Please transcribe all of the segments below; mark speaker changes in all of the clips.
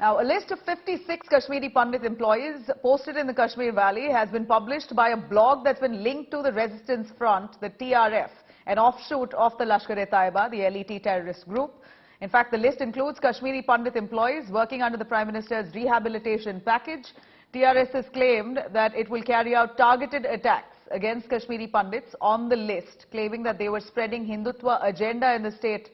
Speaker 1: Now, a list of 56 Kashmiri Pandit employees posted in the Kashmir Valley has been published by a blog that's been linked to the Resistance Front, the TRF, an offshoot of the Lashkar-e-Taiba, the LET terrorist group. In fact, the list includes Kashmiri Pandit employees working under the Prime Minister's rehabilitation package. TRS has claimed that it will carry out targeted attacks against Kashmiri Pandits on the list, claiming that they were spreading Hindutva agenda in the state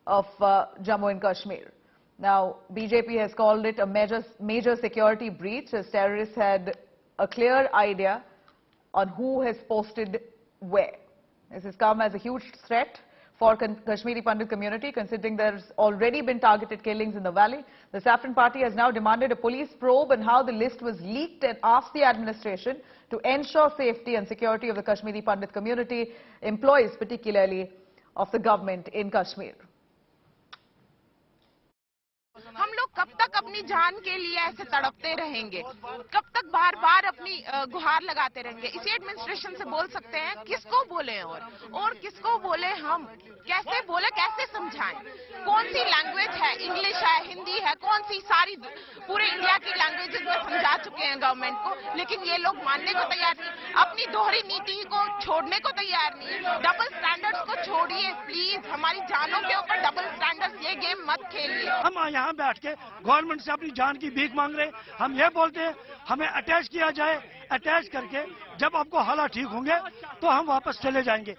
Speaker 1: of Jammu and Kashmir. Now, BJP has called it a major security breach, as terrorists had a clear idea on who has posted where. This has come as a huge threat for Kashmiri Pandit community, considering there's already been targeted killings in the valley. The Saffron Party has now demanded a police probe on how the list was leaked and asked the administration to ensure safety and security of the Kashmiri Pandit community, employees particularly of the government in Kashmir.
Speaker 2: हम लोग कब तक अपनी जान के लिए ऐसे तड़पते रहेंगे, कब तक बार बार अपनी गुहार लगाते रहेंगे? इसी एडमिनिस्ट्रेशन से बोल सकते हैं, किसको बोले और किसको बोले? हम कैसे बोले, कैसे समझाएं? कौन सी लैंग्वेज है? इंग्लिश है, हिंदी है, कौन सी? सारी पूरे इंडिया की लैंग्वेजेस में समझा चुके हैं गवर्नमेंट को, लेकिन ये लोग मानने को तैयार नहीं, अपनी दोहरी नीति को छोड़ने को तैयार नहीं। डबल स्टैंडर्ड्स को छोड़िए प्लीज, हमारी जानों के ऊपर डबल स्टैंडर्ड्स, ये गेम मत खेलिए।
Speaker 3: हम यहाँ बैठ के गवर्नमेंट से अपनी जान की भीख मांग रहे, हम ये बोलते हैं हमें अटैच किया जाए, अटैच करके जब आपको हालात ठीक होंगे तो हम वापस चले जाएंगे।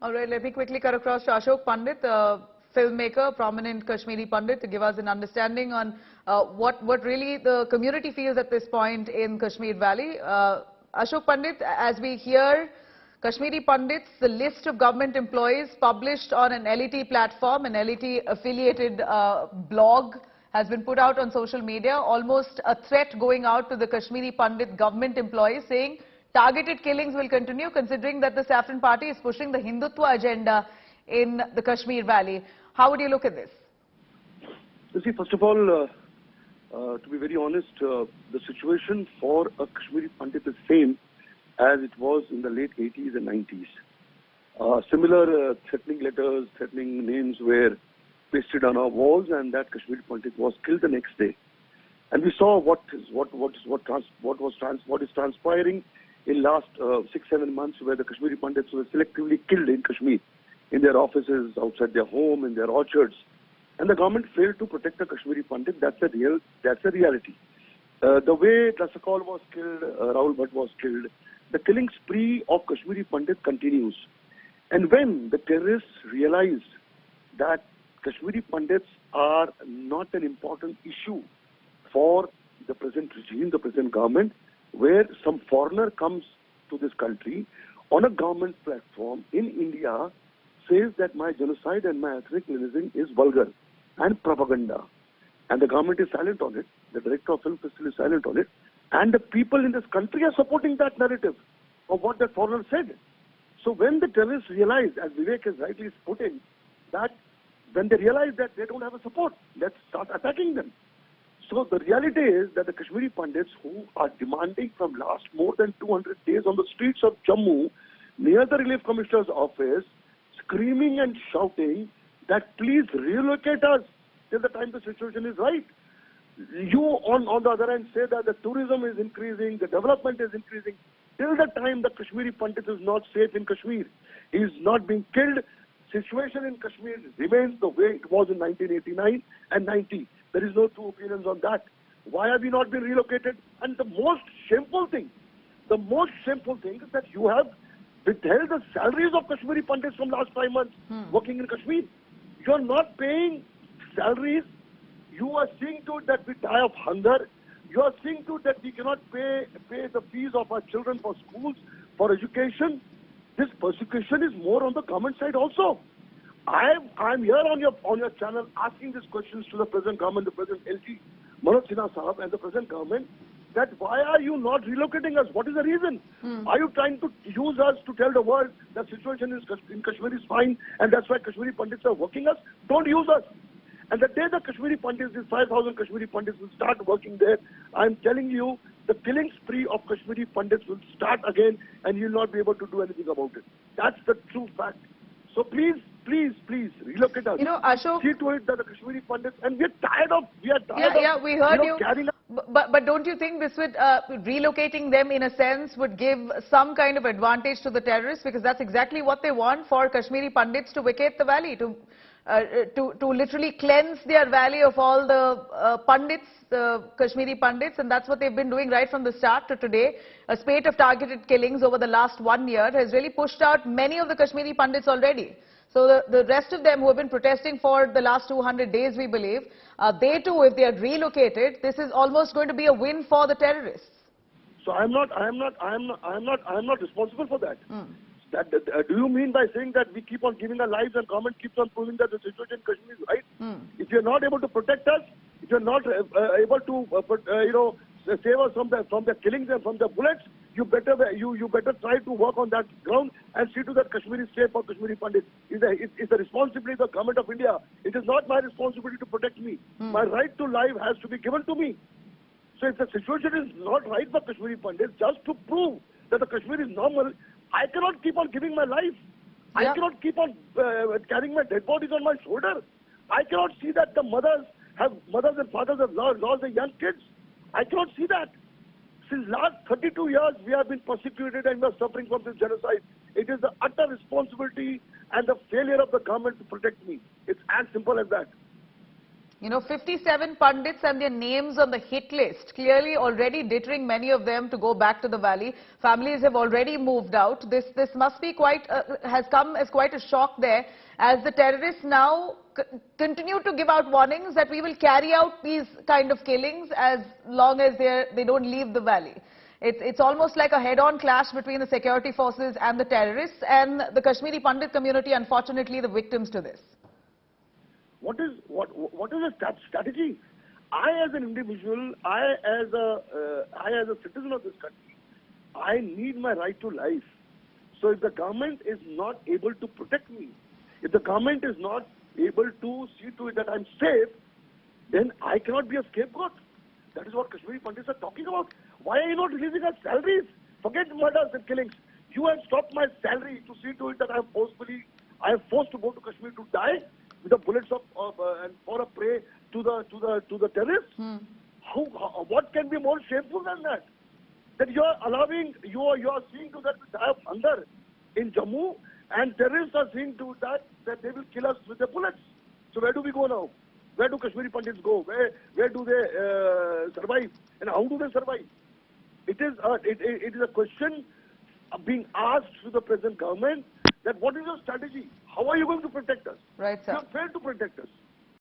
Speaker 1: All right, let me quickly cut across to Ashok Pandit, filmmaker, prominent Kashmiri Pandit, to give us an understanding on what really the community feels at this point in Kashmir Valley. Ashok Pandit, as we hear Kashmiri Pandits, the list of government employees published on an LET platform, an LET affiliated blog, has been put out on social media, almost a threat going out to the Kashmiri Pandit government employees, saying targeted killings will continue, considering that the Saffron Party is pushing the Hindutva agenda in the Kashmir Valley. How would you look at this?
Speaker 4: You see, first of all, to be very honest, the situation for a Kashmiri Pandit is same as it was in the late 80s and 90s. Similar threatening letters, threatening names were pasted on our walls, and that Kashmiri Pandit was killed the next day. And we saw what is transpiring in last 6-7 months, where the Kashmiri Pandits were selectively killed in Kashmir, in their offices, outside their home, in their orchards. And the government failed to protect the Kashmiri Pandit. That's a reality. The way Dasakal was killed, Rahul Bhatt was killed, the killing spree of Kashmiri Pandit continues. And when the terrorists realized that Kashmiri Pandits are not an important issue for the present regime, the present government, where some foreigner comes to this country on a government platform in India, says that my genocide and my ethnic cleansing is vulgar and propaganda. And the government is silent on it, the director of film festival is silent on it, and the people in this country are supporting that narrative of what that foreigner said. So when the terrorists realize, as Vivek has rightly put in, that when they realize that they don't have a support, let's start attacking them. So the reality is that the Kashmiri Pandits, who are demanding from last more than 200 days on the streets of Jammu, near the Relief Commissioner's office, screaming and shouting that please relocate us till the time the situation is right. You, on the other hand, say that the tourism is increasing, the development is increasing. Till the time the Kashmiri Pandit is not safe in Kashmir, he is not being killed, situation in Kashmir remains the way it was in 1989 and 90. There is no two opinions on that. Why have we not been relocated? And the most shameful thing is that you have withheld the salaries of Kashmiri Pandits from last 5 months working in Kashmir. You are not paying salaries. You are seeing to it that we die of hunger. You are seeing to it that we cannot pay the fees of our children for schools, for education. This persecution is more on the government side also. I'm here on your channel asking these questions to the present government, the present LG Manoj Sinha Sahab and the present government, that why are you not relocating us? What is the reason? Are you trying to use us to tell the world that situation in Kashmir is fine and that's why Kashmiri Pandits are working us? Don't use us. And the day the Kashmiri Pandits, these 5,000 Kashmiri Pandits will start working there, I'm telling you, the killing spree of Kashmiri Pandits will start again and you'll not be able to do anything about it. That's the true fact. So please relocate us.
Speaker 1: You know, Ashok,
Speaker 4: See to it that the Kashmiri Pandits, and we are tired of
Speaker 1: we heard you.
Speaker 4: carrying out.
Speaker 1: But don't you think this would, relocating them in a sense would give some kind of advantage to the terrorists? Because that's exactly what they want, for Kashmiri Pandits to vacate the valley, to literally cleanse their valley of all the Pandits, the Kashmiri Pandits, and that's what they've been doing right from the start to today. A spate of targeted killings over the last 1 year has really pushed out many of the Kashmiri Pandits already. So the rest of them who have been protesting for the last 200 days, we believe, they too, if they are relocated, this is almost going to be a win for the terrorists.
Speaker 4: So I am not responsible for that. Do you mean by saying that we keep on giving our lives and government keeps on proving that the situation in Kashmir is right? If you are not able to protect us, if you are not able to save us from the killings and from the bullets, you better try to work on that ground and see to that Kashmiri state for Kashmiri Pandits. It's the responsibility of the government of India. It is not my responsibility to protect me. My right to life has to be given to me. So if the situation is not right for Kashmiri Pandits, just to prove that the Kashmir is normal, I cannot keep on giving my life. I cannot keep on carrying my dead bodies on my shoulder. I cannot see that the mothers and fathers have lost their young kids. I cannot see that. Since last 32 years, we have been persecuted and we are suffering from this genocide. It is the utter responsibility and the failure of the government to protect me. It's as simple as that.
Speaker 1: You know, 57 Pandits and their names on the hit list, clearly already deterring many of them to go back to the valley. Families have already moved out. This must be has come as quite a shock there, as the terrorists now continue to give out warnings that we will carry out these kind of killings as long as they don't leave the valley. It's almost like a head-on clash between the security forces and the terrorists, and the Kashmiri Pandit community, unfortunately, the victims to this.
Speaker 4: What is the strategy? I as an individual, I as a citizen of this country, I need my right to life. So if the government is not able to protect me, if the government is not able to see to it that I'm safe, then I cannot be a scapegoat. That is what Kashmiri Pandits are talking about. Why are you not releasing our salaries? Forget murders and killings. You have stopped my salary to see to it that I am forced to go to Kashmir to die with the bullets and for a prey to the terrorists. What can be more shameful than that? That you are seeing to that we die of hunger in Jammu, and terrorists are seeing to that they will kill us with their bullets. So where do we go now? Where do Kashmiri Pandits go? Where do they survive? And how do they survive? It is a question being asked to the present government, that what is your strategy? How are you going to protect us?
Speaker 1: Right, sir.
Speaker 4: You have failed to protect us.